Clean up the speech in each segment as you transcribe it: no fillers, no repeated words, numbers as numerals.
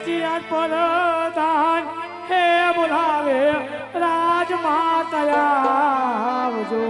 પરધાન હે બોલાવે રાજમાતા આવજો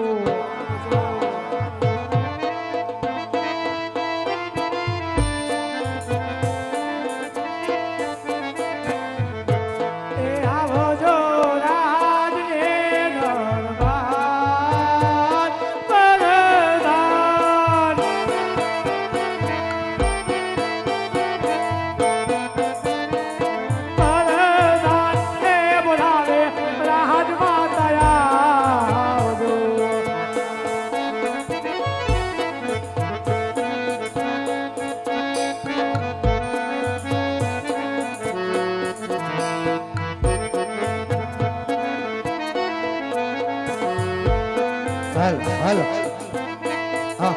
હાલો હા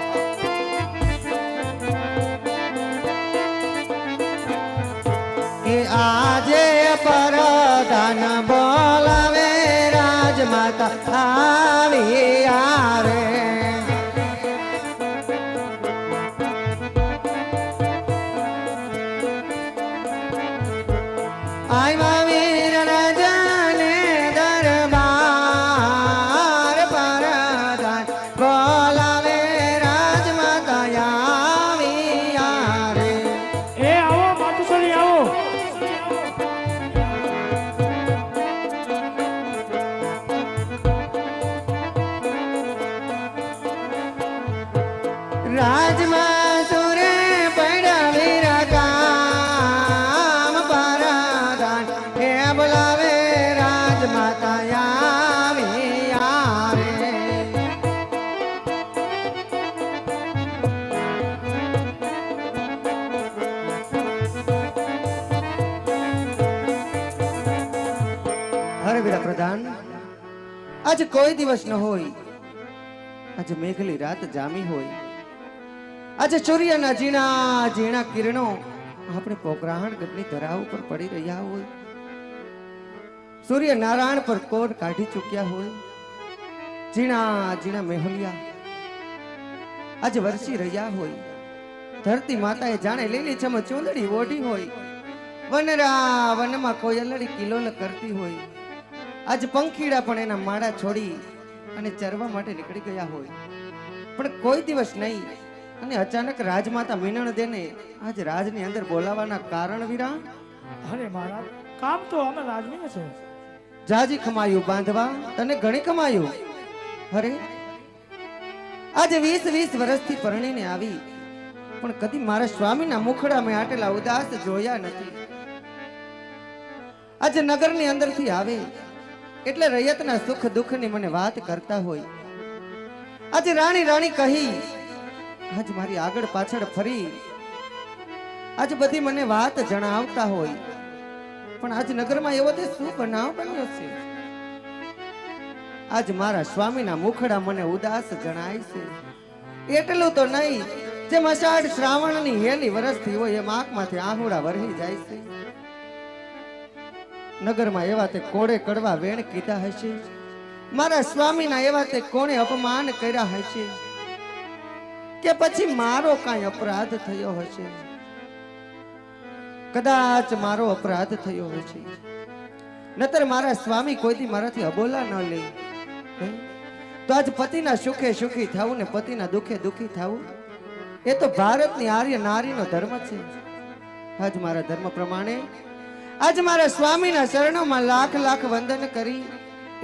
એ આજે પરધાન બોલાવે રાજમાતા આવી રે આઈ વીર રાજાને દરબાર પરધાન બોલાવે રાજમાતા આવી રે એ આવો માતુશ્રી આવો રાજમાં સુરે પડ્યા વીર કામ પરધાન હે બોલાવે રાજમાતા આવી રે હરે વીરા પ્રધાન આજ કોઈ દિવસ ન હોય આજે મેઘલી રાત જામી હોય આજે સૂર્યના ઝીણા ઝીણા કિરણો આપણે પોકરાહણ ગઢની ધરા ઉપર પડી રહ્યા હોય સૂર્ય નારાયણ પર કોર કાઢી ચૂક્યા હોય ઝીણા ઝીણા મેહલિયા આજે વરસી રહ્યા હોય ધરતી માતાએ જાણે લીલી છમ ચૂંદડી ઓઢી હોય વનરા વનમાં કોઈ અલડી કિલોલ કરતી હોય આજે પંખીડા પણ એના માળા છોડી અને ચરવા માટે નીકળી ગયા હોય પણ કોઈ દિવસ નહીં અને અચાનક રાજમાતા મિનણ દેને આજ રાજની અંદર બોલાવાના કારણ વીરા અરે મહારાજ કામ તો અમે રાજવીને છે જાજી કમાયું બાંધવા તને ઘણી કમાયું અરે આજે 20 વર્ષથી પરણીને આવી પણ કદી મારા સ્વામીના મુખડા મેં આટેલા ઉદાસ જોયા નથી આજે નગરની અંદરથી આવે એટલે રૈયતના સુખ દુઃખની મને વાત કરતા હોય આજે રાણી રાણી કહી આજ મારી આગળ પાછળ ફરી આજ બધી મને વાત જણાવતા હોય પણ આજ નગરમાં એવો તે શું બનાવ બન્યો છે આજ મારા સ્વામીના મુખડા મને ઉદાસ જણાય છે એટલું તો નહીં જેમ અષાઢ શ્રાવણની હેલી વરસથી હોય એમ આંખમાંથી આહુડા વરહી જાય છે નગરમાં એવા તે કોડે કડવા વેણ કીધા હશે મારા સ્વામીના એવા તે કોણે અપમાન કર્યા હશે કે પછી મારો કાંઈ અપરાધ થયો હશે કદાચ મારો અપરાધ થયો હશે નતર મારા સ્વામી કોઈથી મારાથી અબોલા ન લે તો આજ પતિના સુખે સુખી થવું ને પતિના દુખે દુખી થવું એ તો ભારતની આર્ય નારીનો ધર્મ છે આજ મારા ધર્મ પ્રમાણે આજ મારા સ્વામીના શરણોમાં લાખ લાખ વંદન કરી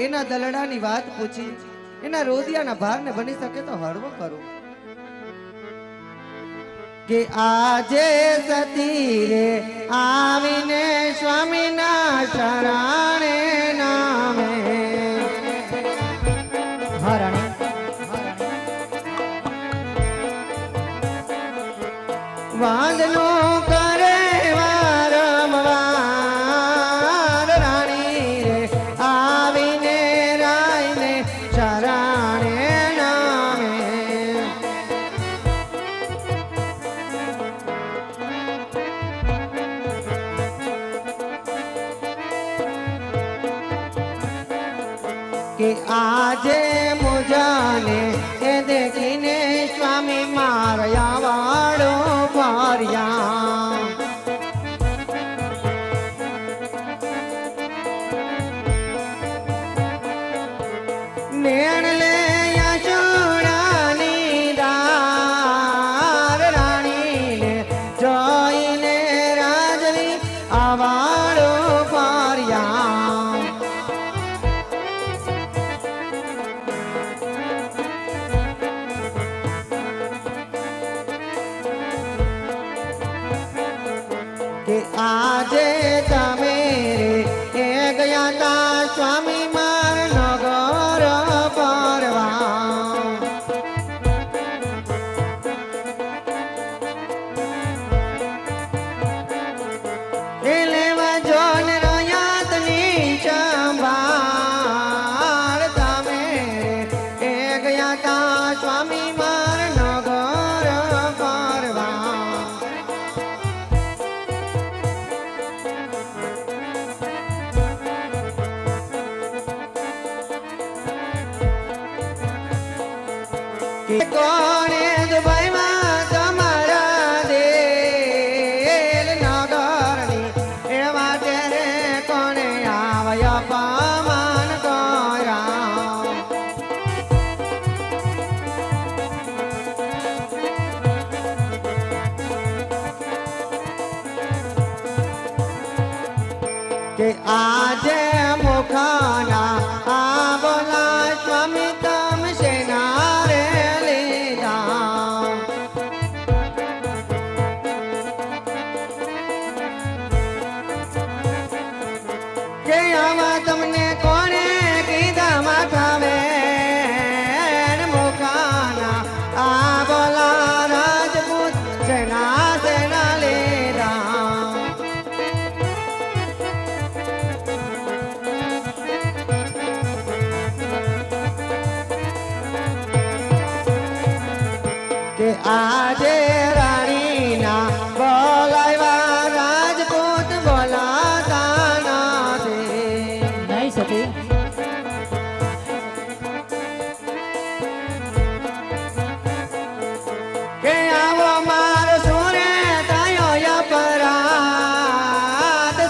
એના દલડાની વાત પૂછી એના રોદિયાના ભારને બની શકે તો હળવો કરું કે આજે સતી રે આવીને સ્વામીના શરણે નામે હરણે વાંદનો કરે વારંવાર રાણી રે આવીને રાયને શરણે નામે કે આજે મુજાને એ દેખીને સ્વામી મારયા વાળો પાર્યા એણ લે યશોડાની દાર રાણી લે જોઈને રાજવી આવાળો ફર્યા કે આજે તમે રે એ ગયા તા સ્વામી માર નગર પરવા એ લેવા જોન રયાતની સંભાળ તમે રે એ ગયા તા સ્વામી માર નગર પરવા કોણે દુબઈમાં તમારા દેલ નગરની એવા તેરે કોણે આવય પમાન કર્યા કે આજે મુખાના આ બોલા સ્વામી તમ સેના રે લીધા કે આવા તમને કોણે કીધા માથા વેણ મુખાના આ બોલા રાજપૂત સેના સેના લીધા કે આજે રાણીના બોલાવ્યા રાજપૂત બોલાતા નથી નહીં સતી કે આવો મારો સુરે થયો અપરાધ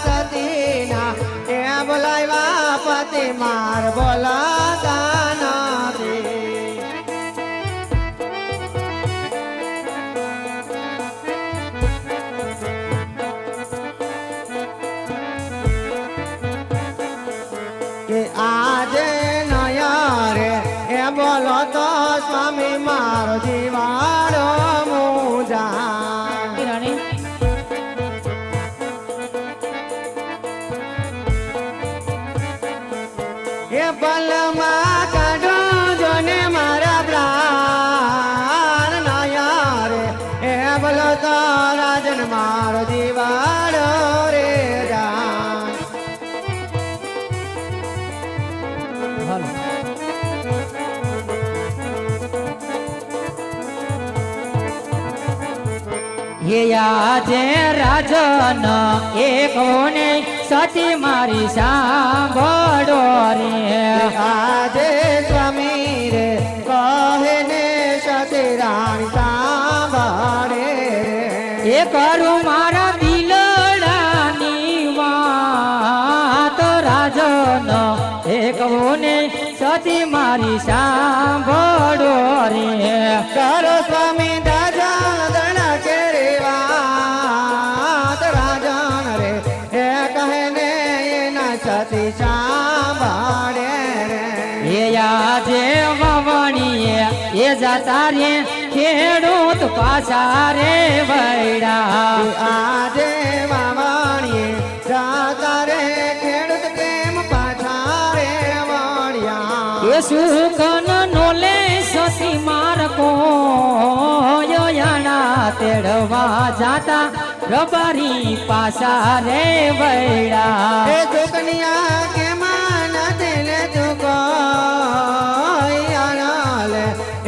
સતીના એ બોલાવ્યા પતિ માર બોલાતા નથી કે આજે નયા રે એ બોલો તો સ્વામી મારો જીવાડો મુજા એ રાણી એ પલમાં કાઢો જોને મારા પ્રાણ નયા રે એ બોલો તો રાજન મારો જીવાડો રે જા હાલો ये આજે રાજન એકોને સતી મારી સાંભળો રે આજે સ્વામી રે કહે ને સતી રાણી સાંભળે રે એ કરું મારા દિલડાની વાત રાજન એકોને સતી મારી સાંભળો રે કરો સ્વામી દાદા દણા કેરેવા રાજન રે એ કહે ને એના સતી સાંભળે રે એ આજે વાવણીએ એ જાતા રે ખેડૂત પાછા રે વૈડા આજે વાવણીએ જાતા રે ખેડૂત કેમ પાછા રે વળ્યા એ સુકન નોલે સતી મારકો યાણા તેડવા જાતા રબારી પાછા રે વૈડા એ દુકનિયા કે માન દિલે તુકો યાણાલે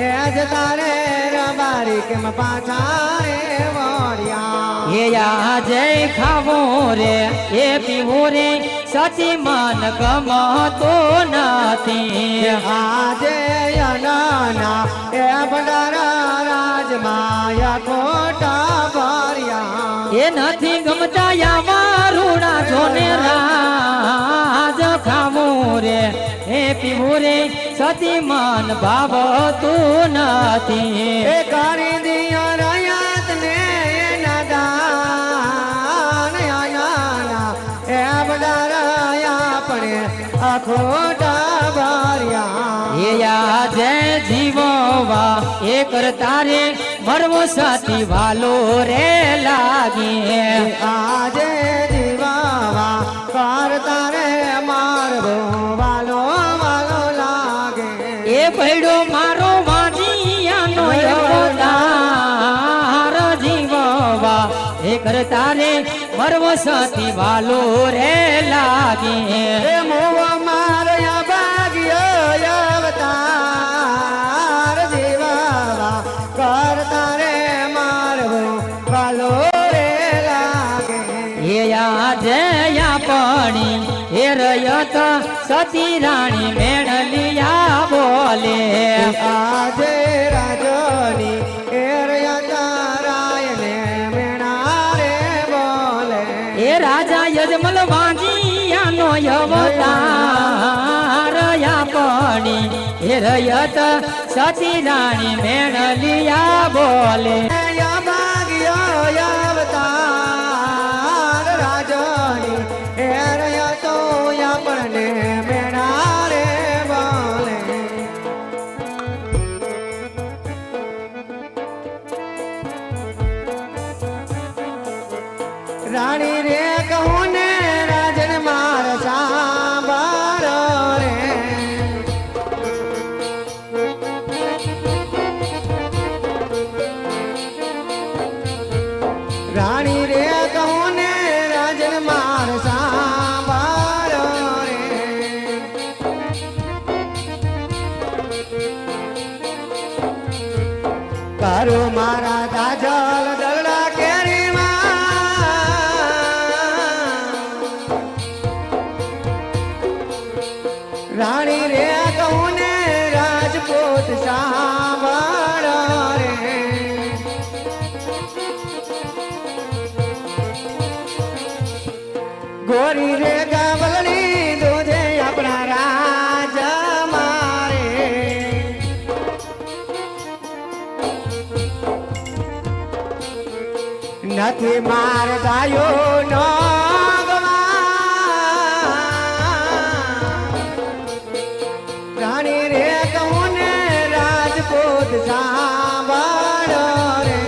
એ જતા રે રબારી કેમ પાછા રે વળ્યા એ આજે ખાવો રે એ પીવો રે સતી મન ગમતો નથી આજે યનાના એ ભંડારા રાજમાયા ખોટા ભર્યા એ નથી ગમતા યાવારુણા જોને રાજ ખાવું રે એ પીવું રે સતી મન ભાવતું નથી એ કરી દિયા રયાત ને એના દાન આયાના એ બધા રહ્યા પણ આ ખોટા બાર્યા એ આજે જીવવા એ કરતા રે મરવો સતી વાલો રે લાગે આજે જીવાવા કરતા રે મારવો વાલો વાલો લાગે એ પડ્યો મારો વાજીયાનો અવતાર જીવવા એ કરતા રે મરવો સતી વાલો રે લાગે એ મોવા મારયા ભાગ્ય અવતાર જીવાવા કરતા રે મારવો વાલો રે લાગે એ આજે પડી એ રયત સતી રાણી મેળલિયા બોલે આજે રાજની એરયાચારાયને મેણા રે બોલે એ રાજા યજમલ વાંજીયાનો અવતાર પડી એ રયત સતી રાણી મેળલિયા બોલે ભાગ્ય અવતાર રાજની એરયા તો આપણને મેણા રે બોલે રાણી રે કહું ને રાજન માર સાંભળો રે રાણી રે કહું ને રાજન માર સાંભળો રે કરો મારા દાજલ દલડા કેરીમાં રાણી રે કહું ને રાજપૂત સાંભળો રે ગોરી રે ગાવલની દોજે આપણા રાજ મારે નથી માર ગાયો નો રાણી રે કહું ને રાજપૂત સાંભળો રે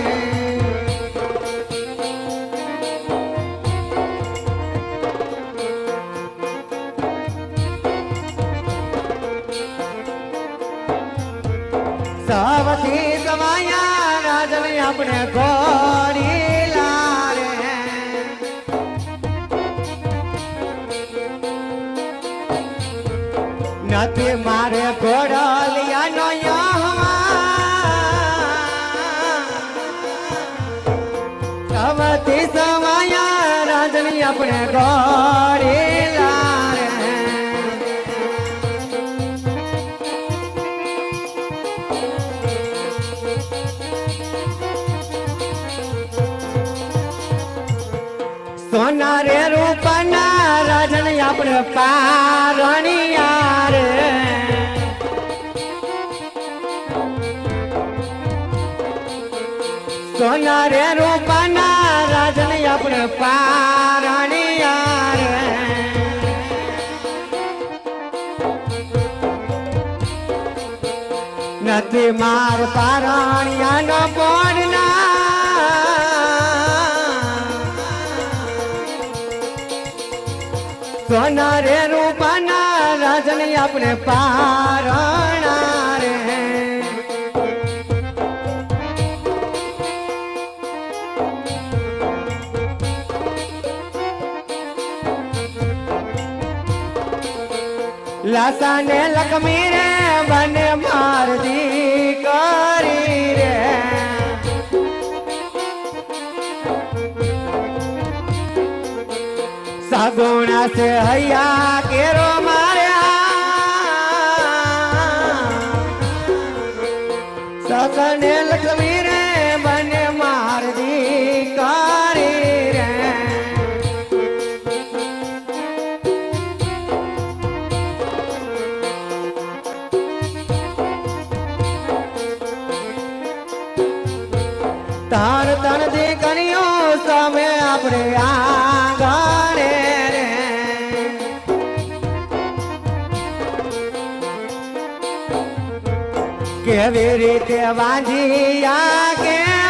સવથી સમાયા રાજને આપણે ઘોડી લારે નથી મારે ઘોડલિયાનો સવથી સમાયા રાજની આપણે ઘોડી લારે સોના રે રૂપના રાજન આપણે પારણિયા રે સોના રે રૂપના રાજન આપણે પારણિયા રે નથી માર પારણિયાનો બોડના સોના રે રૂપાના રાજની આપણે પારણા રે લાસા ને લક્ષ્મી રે બને મારદી કરી રે સગુણા से હૈયા કેરો માર્યા સગને લક્ષ્મી રે બને મારદી કરી રે ની કન્યો સામે આપણે આંગણે રે કેવી રીતે વાંધિયા કે